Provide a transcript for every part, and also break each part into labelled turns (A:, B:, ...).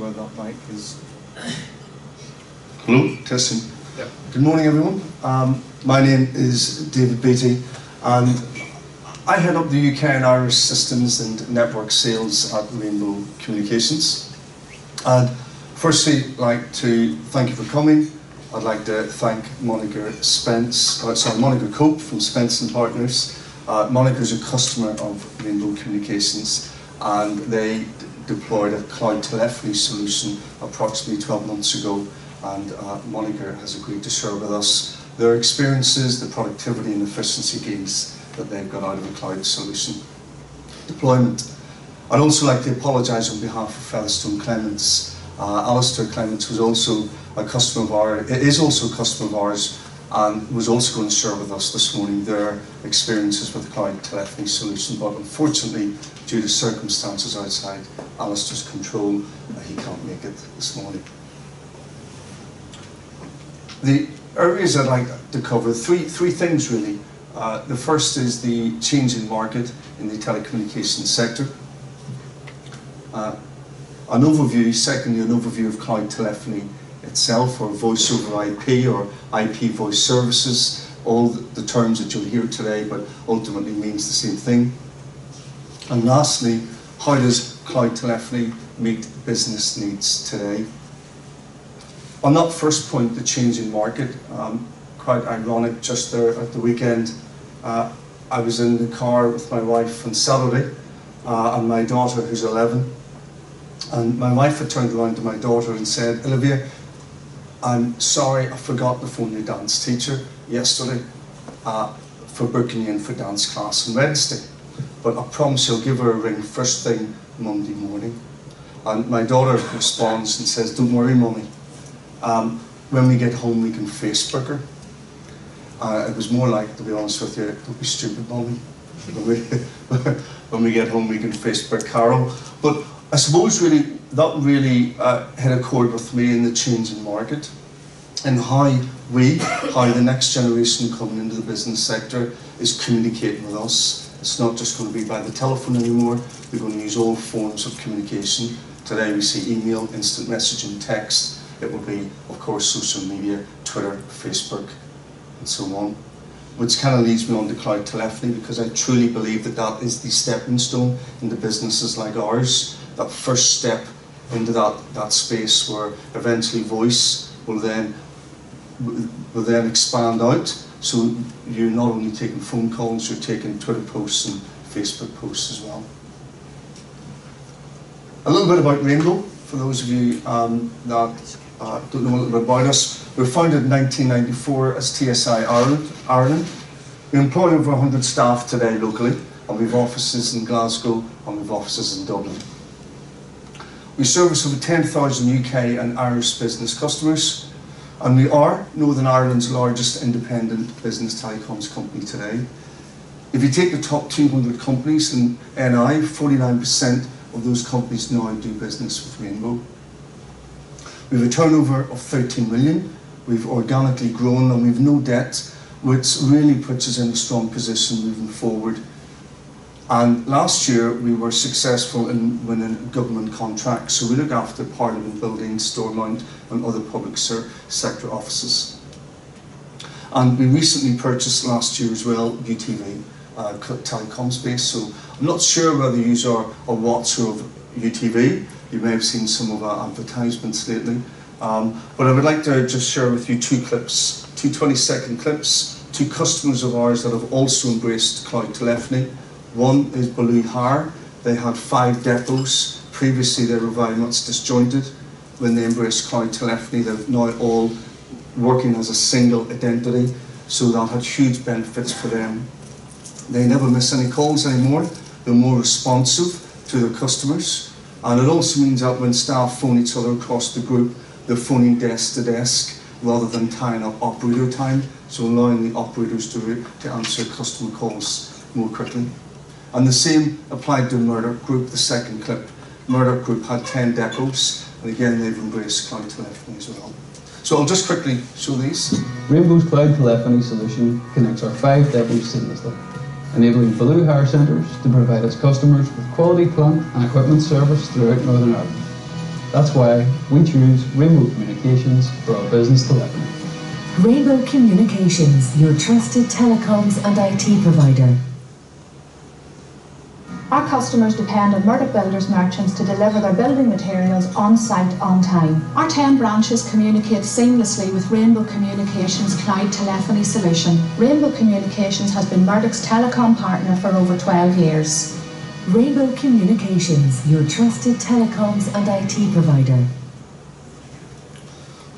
A: whether that mic is...
B: Hello, testing.
A: Yep.
B: Good morning, everyone. My name is David Beattie, and I head up the UK and Irish systems and network sales at Rainbow Communications. And firstly, I'd like to thank you for coming. I'd like to thank Monica Cope from Spence and Partners. Monica is a customer of Rainbow Communications, and they deployed a cloud telephony solution approximately 12 months ago, and Monica has agreed to share with us their experiences, the productivity and efficiency gains that they've got out of the cloud solution deployment. I'd also like to apologise on behalf of Featherstone Clements. Alistair Clements was also a customer of ours, is also a customer of ours, and was also going to share with us this morning their experiences with the cloud telephony solution, but unfortunately, due to circumstances outside Alistair's control, he can't make it this morning. The areas I'd like to cover, three things really. The first is the change in market in the telecommunications sector. An overview, secondly, an overview of cloud telephony itself, or voice over IP, or IP voice services, all the terms that you'll hear today, but ultimately means the same thing. And lastly, how does cloud telephony meet business needs today? On that first point, the change in market, quite ironic, just there at the weekend, I was in the car with my wife on Saturday, and my daughter, who's 11, and my wife had turned around to my daughter and said, "Olivia, I'm sorry, I forgot to phone your dance teacher yesterday for booking you in for dance class on Wednesday, but I promise I'll give her a ring first thing Monday morning." And my daughter responds and says, "Don't worry, Mummy, when we get home we can Facebook her." It was more like, to be honest with you, "Don't be stupid, Mummy. When we get home we can Facebook Carol." But I suppose really that really hit a chord with me in the change in market, and how the next generation coming into the business sector is communicating with us. It's not just going to be by the telephone anymore. We're going to use all forms of communication. Today we see email, instant messaging, text. It will be, of course, social media, Twitter, Facebook, and so on. Which kind of leads me on to cloud telephony, because I truly believe that that is the stepping stone into businesses like ours. That first step into that space where eventually voice will then expand out. So you're not only taking phone calls, you're taking Twitter posts and Facebook posts as well. A little bit about Rainbow, for those of you that don't know a little bit about us. We were founded in 1994 as TSI Ireland. We employ over 100 staff today locally, and we have offices in Glasgow and we have offices in Dublin. We service over 10,000 UK and Irish business customers, and we are Northern Ireland's largest independent business telecoms company today. If you take the top 200 companies in NI, 49% of those companies now do business with Rainbow. We have a turnover of 13 million, we've organically grown, and we've no debt, which really puts us in a strong position moving forward. And last year we were successful in winning government contracts, so we look after Parliament buildings, Stormont and other public sector offices. And we recently purchased last year as well UTV, telecom space, so I'm not sure whether you are watcher of UTV. You may have seen some of our advertisements lately. But I would like to just share with you two clips, two 20-second clips, two customers of ours that have also embraced cloud telephony. One is Baloo Hire. They had 5 depots. Previously they were very much disjointed. When they embraced cloud telephony, they're now all working as a single identity, so that had huge benefits for them. They never miss any calls anymore. They're more responsive to their customers. And it also means that when staff phone each other across the group, they're phoning desk to desk rather than tying up operator time, so allowing the operators to answer customer calls more quickly. And the same applied to Murdoch Group, the second clip. Murdoch Group had 10 depots, and again they've embraced cloud telephony as well. So I'll just quickly show these.
C: Rainbow's cloud telephony solution connects our 5 depots seamlessly, enabling Baloo Hire Centres to provide its customers with quality plant and equipment service throughout Northern Ireland. That's why we choose Rainbow Communications for our business telephony.
A: Rainbow Communications, your trusted telecoms and IT provider.
D: Our customers depend on Murdoch Builders Merchants to deliver their building materials on site on time. Our 10 branches communicate seamlessly with Rainbow Communications Cloud Telephony solution. Rainbow Communications has been Murdoch's telecom partner for over 12 years.
A: Rainbow Communications, your trusted telecoms and IT provider.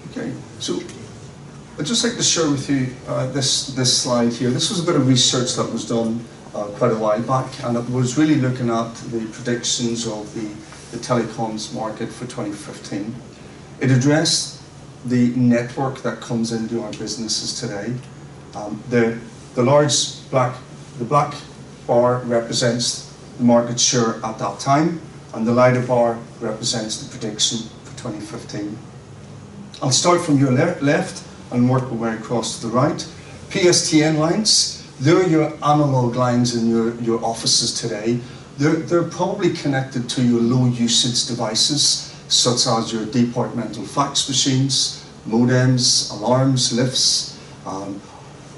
B: Okay, so I'd just like to share with you this slide here. This was a bit of research that was done quite a while back, and it was really looking at the predictions of the telecoms market for 2015. It addressed the network that comes into our businesses today. The black bar represents the market share at that time, and the lighter bar represents the prediction for 2015. I'll start from your left and work my way across to the right. PSTN lines. They're your analog lines in your offices today. They're probably connected to your low usage devices, such as your departmental fax machines, modems, alarms, lifts,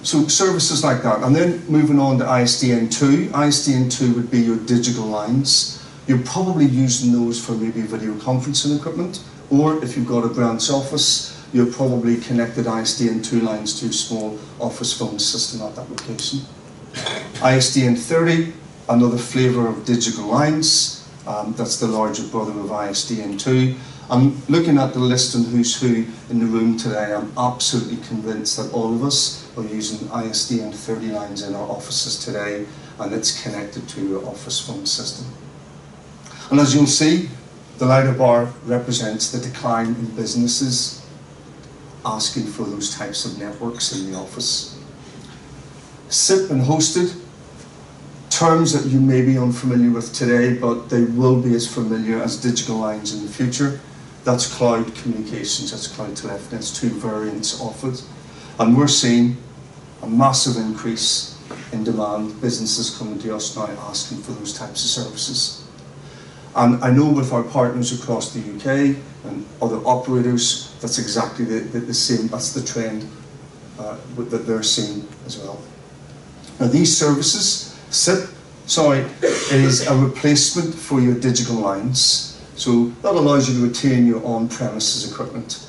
B: so services like that. And then moving on to ISDN2. ISDN2 would be your digital lines. You're probably using those for maybe video conferencing equipment, or if you've got a branch office, you're probably connected ISDN2 lines to a small office phone system at that location. ISDN30, another flavour of digital lines. That's the larger brother of ISDN2. I'm looking at the list and who's who in the room today. I'm absolutely convinced that all of us are using ISDN30 lines in our offices today, and it's connected to your office phone system. And as you'll see, the lighter bar represents the decline in businesses asking for those types of networks in the office. SIP and hosted, terms that you may be unfamiliar with today, but they will be as familiar as digital lines in the future. That's cloud communications, that's cloud telephony, that's two variants of it. And we're seeing a massive increase in demand, businesses coming to us now asking for those types of services. And I know with our partners across the UK and other operators, that's exactly the same, that's the trend that they're seeing as well. Now these services, SIP, is a replacement for your digital lines. So that allows you to retain your on-premises equipment.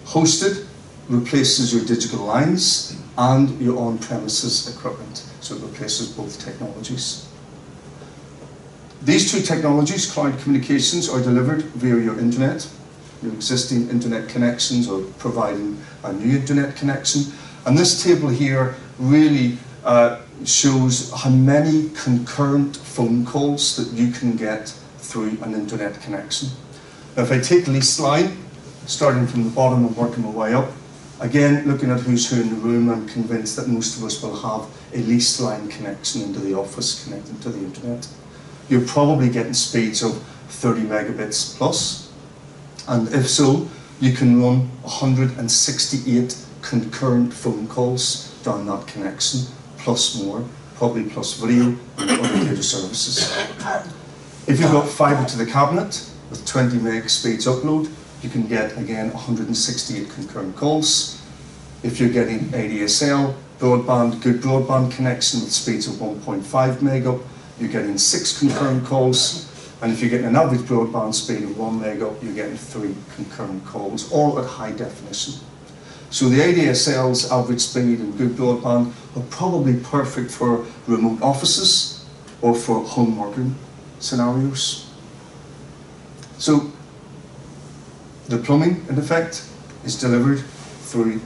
B: Hosted replaces your digital lines and your on-premises equipment. So it replaces both technologies. These two technologies, cloud communications, are delivered via your internet, your existing internet connections, or providing a new internet connection. And this table here really shows how many concurrent phone calls that you can get through an internet connection. Now if I take the leased line, starting from the bottom and working my way up, again, looking at who's who in the room, I'm convinced that most of us will have a leased line connection into the office connected to the internet. You're probably getting speeds of 30 megabits plus, and if so, you can run 168 concurrent phone calls down that connection, plus more, probably plus video and other data services. If you've got fibre to the cabinet with 20 meg speeds upload, you can get again 168 concurrent calls. If you're getting ADSL, broadband, good broadband connection with speeds of 1.5 meg up, you're getting 6 concurrent calls, and if you're getting an average broadband speed of 1 meg up, you're getting 3 concurrent calls, all at high definition. So the ADSL's average speed and good broadband are probably perfect for remote offices or for home working scenarios. So the plumbing, in effect, is delivered through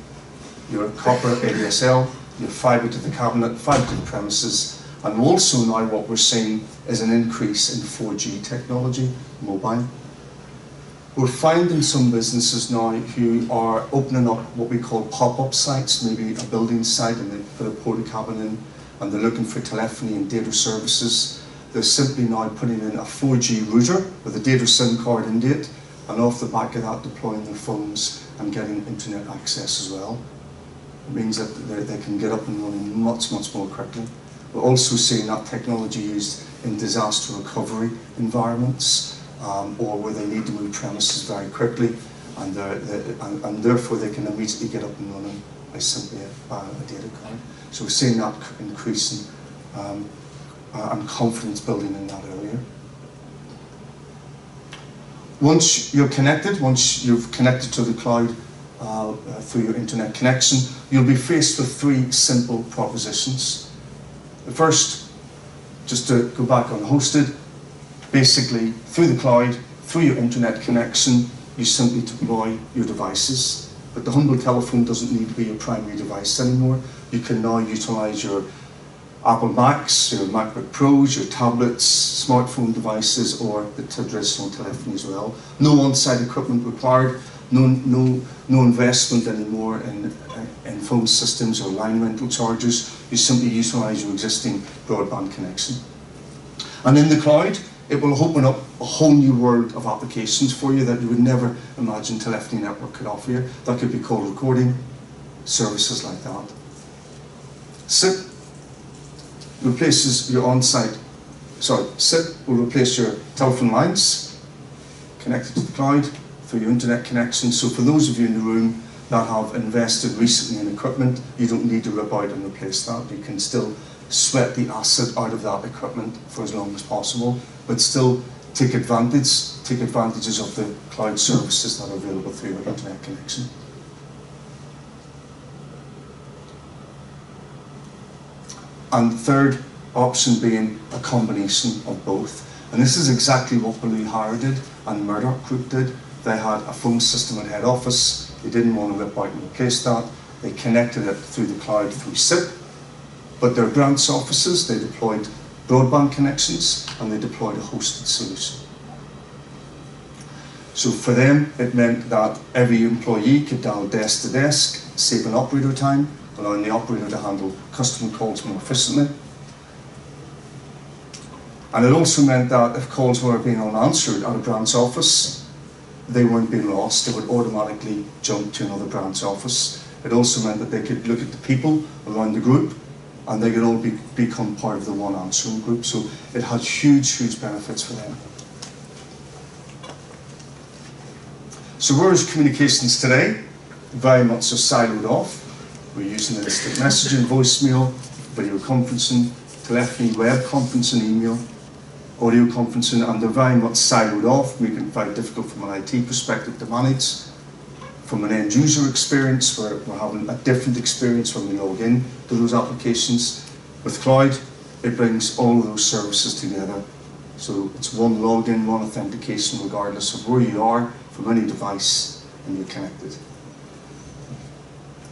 B: your copper ADSL, your fibre to the cabinet, fibre to the premises, and also now what we're seeing is an increase in 4G technology, mobile. We're finding some businesses now who are opening up what we call pop-up sites, maybe a building site, and they put a porta cabin in, and they're looking for telephony and data services. They're simply now putting in a 4G router with a data SIM card into it, and off the back of that deploying their phones and getting internet access as well. It means that they can get up and running much, much more quickly. We're also seeing that technology used in disaster recovery environments, or where they need to move premises very quickly, and therefore they can immediately get up and running by simply a data card. So we're seeing that increasing and confidence building in that area. Once you're connected, once you've connected to the cloud through your internet connection, you'll be faced with 3 simple propositions. The first, just to go back on hosted, basically through the cloud, through your internet connection, you simply deploy your devices. But the humble telephone doesn't need to be your primary device anymore. You can now utilize your Apple Macs, your MacBook Pros, your tablets, smartphone devices, or the traditional telephony as well. No on-site equipment required, no investment anymore in phone systems or line rental charges. You simply utilize your existing broadband connection. And in the cloud, it will open up a whole new world of applications for you that you would never imagine telephony network could offer you. That could be call recording, services like that. SIP replaces your on-site, SIP will replace your telephone lines connected to the cloud through your internet connection. So for those of you in the room that have invested recently in equipment, you don't need to rip out and replace that. You can still sweat the asset out of that equipment for as long as possible, but still take advantages of the cloud services that are available through your internet connection. And the third option being a combination of both. And this is exactly what Blue Hire did and Murdoch Group did. They had a phone system at head office. They didn't want to rip out and replace that. They connected it through the cloud through SIP. But their branch offices, they deployed broadband connections and they deployed a hosted solution. So for them, it meant that every employee could dial desk to desk, saving operator time, allowing the operator to handle customer calls more efficiently. And it also meant that if calls were being unanswered at a branch office, they weren't being lost, they would automatically jump to another branch office. It also meant that they could look at the people around the group and they could all become part of the one answering group. So it had huge, huge benefits for them. So where is communications today? Very much so siloed off. We're using instant messaging, voicemail, video conferencing, telephony, web conferencing, email, audio conferencing, and they're very much siloed off, making it very difficult from an IT perspective to manage. From an end user experience, where we're having a different experience when we log in to those applications. With cloud, it brings all of those services together. So it's one login, one authentication, regardless of where you are, from any device, and you're connected.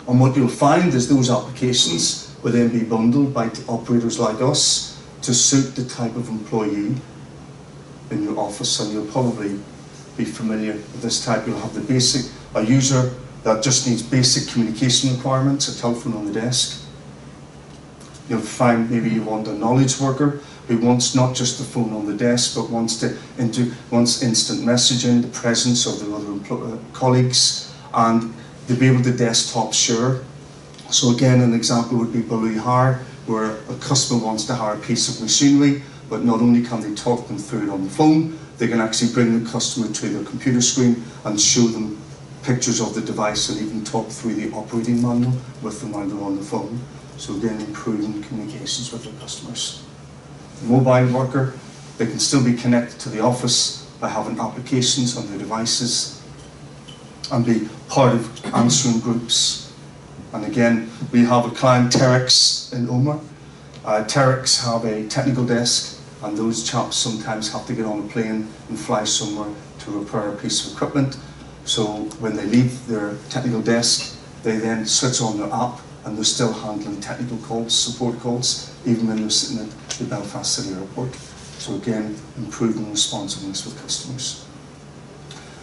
B: And what you'll find is those applications will then be bundled by operators like us to suit the type of employee in your office, and you'll probably be familiar with this type. You'll have a user that just needs basic communication requirements, a telephone on the desk. You'll find maybe you want a knowledge worker who wants not just the phone on the desk, but wants instant messaging, the presence of the other colleagues, and to be able to desktop share. So again, an example would be Blue Hire, where a customer wants to hire a piece of machinery, but not only can they talk them through it on the phone, they can actually bring the customer to their computer screen and show them pictures of the device and even talk through the operating manual with them while they're on the phone. So again, improving communications with their customers. The mobile worker, they can still be connected to the office by having applications on their devices and be part of answering groups. And again, we have a client, Terex, in Omagh. Terex have a technical desk, and those chaps sometimes have to get on a plane and fly somewhere to repair a piece of equipment. So when they leave their technical desk, they then switch on their app and they're still handling technical calls, support calls, even when they're sitting at the Belfast City Airport. So again, improving responsiveness with customers.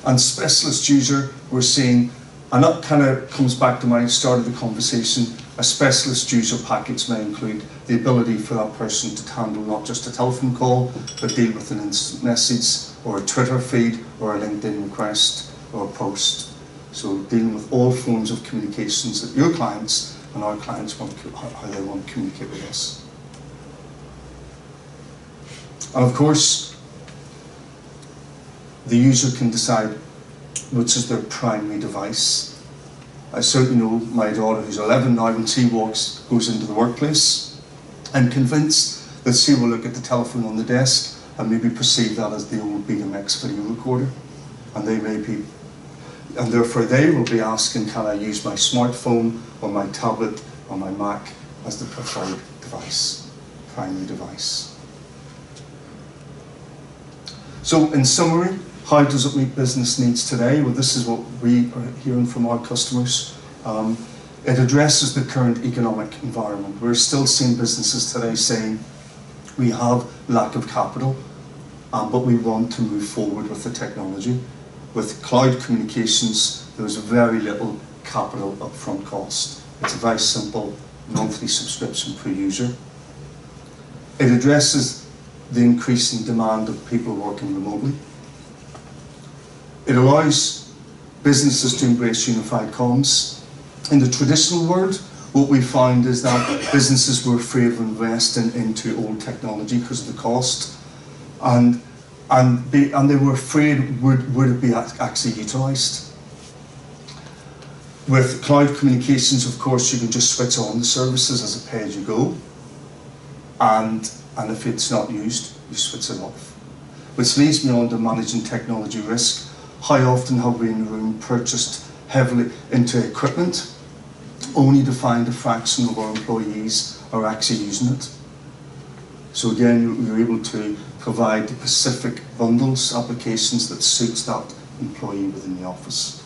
B: And specialist user, we're seeing, and that kind of comes back to my start of the conversation, a specialist user package may include the ability for that person to handle not just a telephone call, but deal with an instant message, or a Twitter feed, or a LinkedIn request, or a post. So dealing with all forms of communications that your clients and our clients want, how they want to communicate with us. And of course, the user can decide which is their primary device. I certainly know my daughter, who's 11 now, when she goes into the workplace, I'm convinced that she will look at the telephone on the desk and maybe perceive that as the old BMX video recorder, and therefore they will be asking, can I use my smartphone or my tablet or my Mac as the preferred device, primary device. So in summary, how does it meet business needs today? Well, this is what we are hearing from our customers. It addresses the current economic environment. We're still seeing businesses today saying we have lack of capital, but we want to move forward with the technology. With cloud communications, there's very little capital upfront cost. It's a very simple monthly subscription per user. It addresses the increasing demand of people working remotely. It allows businesses to embrace unified comms. In the traditional world, what we find is that businesses were afraid of investing into old technology because of the cost, and they were afraid would it be actually utilised. With cloud communications, of course, you can just switch on the services as a pay-as-you-go, and if it's not used, you switch it off. Which leads me on to managing technology risk. How often have we in the room purchased heavily into equipment only to find a fraction of our employees are actually using it? So again, you're able to provide the specific bundles, applications that suits that employee within the office.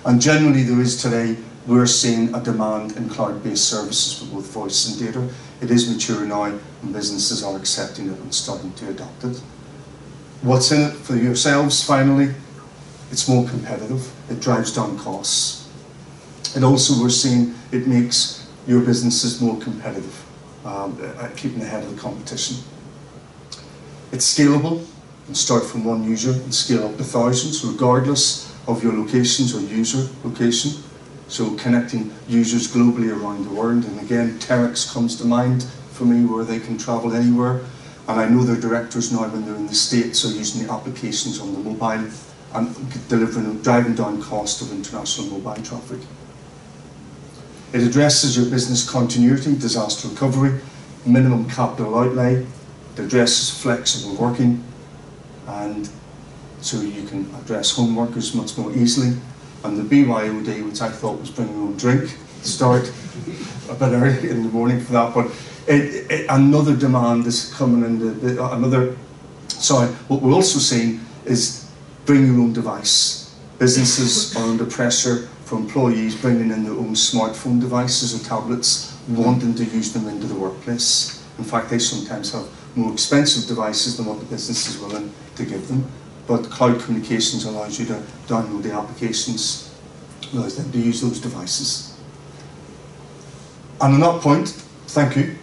B: And generally there is today, we're seeing a demand in cloud-based services for both voice and data. It is mature now and businesses are accepting it and starting to adopt it. What's in it for yourselves finally? It's more competitive, it drives down costs. And also we're seeing it makes your businesses more competitive, keeping ahead of the competition. It's scalable, and start from one user and scale up to thousands regardless of your locations or user location. So connecting users globally around the world, and again Terex comes to mind for me, where they can travel anywhere. And I know their directors now, when they're in the States, are using the applications on the mobile and driving down cost of international mobile traffic. It addresses your business continuity, disaster recovery, minimum capital outlay. It addresses flexible working, and so you can address home workers much more easily. And the BYOD, which I thought was bring your own drink, start a bit early in the morning for that, but another demand is coming in, what we're also seeing is bring your own device. Businesses are under pressure for employees bringing in their own smartphone devices or tablets, wanting to use them into the workplace. In fact, they sometimes have more expensive devices than what the business is willing to give them. But cloud communications allows you to download the applications, allows them to use those devices. And on that point, thank you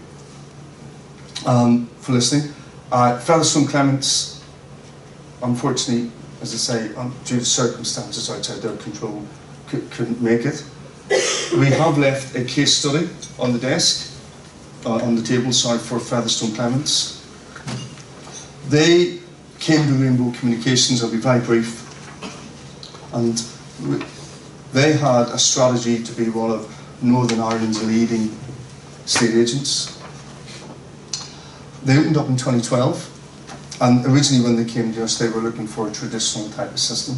B: for listening. Featherstone Clements, unfortunately, as I say, due to circumstances outside their control, couldn't make it. We have left a case study on the desk, on the table, sorry, for Featherstone Clements. They came to Rainbow Communications, I'll be very brief, and they had a strategy to be one of Northern Ireland's leading estate agents. They opened up in 2012, and originally when they came to us, they were looking for a traditional type of system.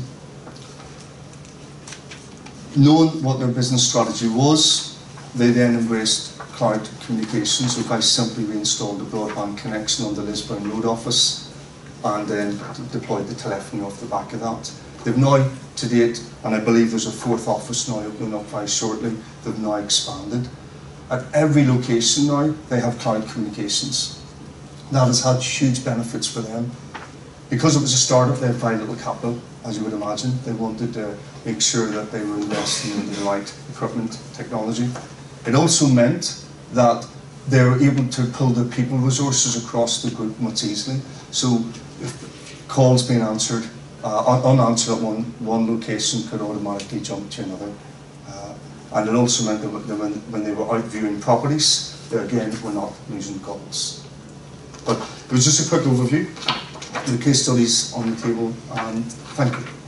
B: Knowing what their business strategy was, they then embraced cloud communications, so quite simply we installed a broadband connection on the Lisburn Road office and then deployed the telephony off the back of that. They've now, to date, and I believe there's a fourth office now opening up very shortly, they've now expanded. At every location now, they have cloud communications. That has had huge benefits for them. Because it was a startup, they had very little capital, as you would imagine. They wanted to make sure that they were investing in the right equipment, technology. It also meant that they were able to pull their people resources across the group much easily. So if calls being answered, unanswered at one location could automatically jump to another. And it also meant that when they were out viewing properties, they again were not losing calls. But it was just a quick overview. the case studies on the table. Thank you.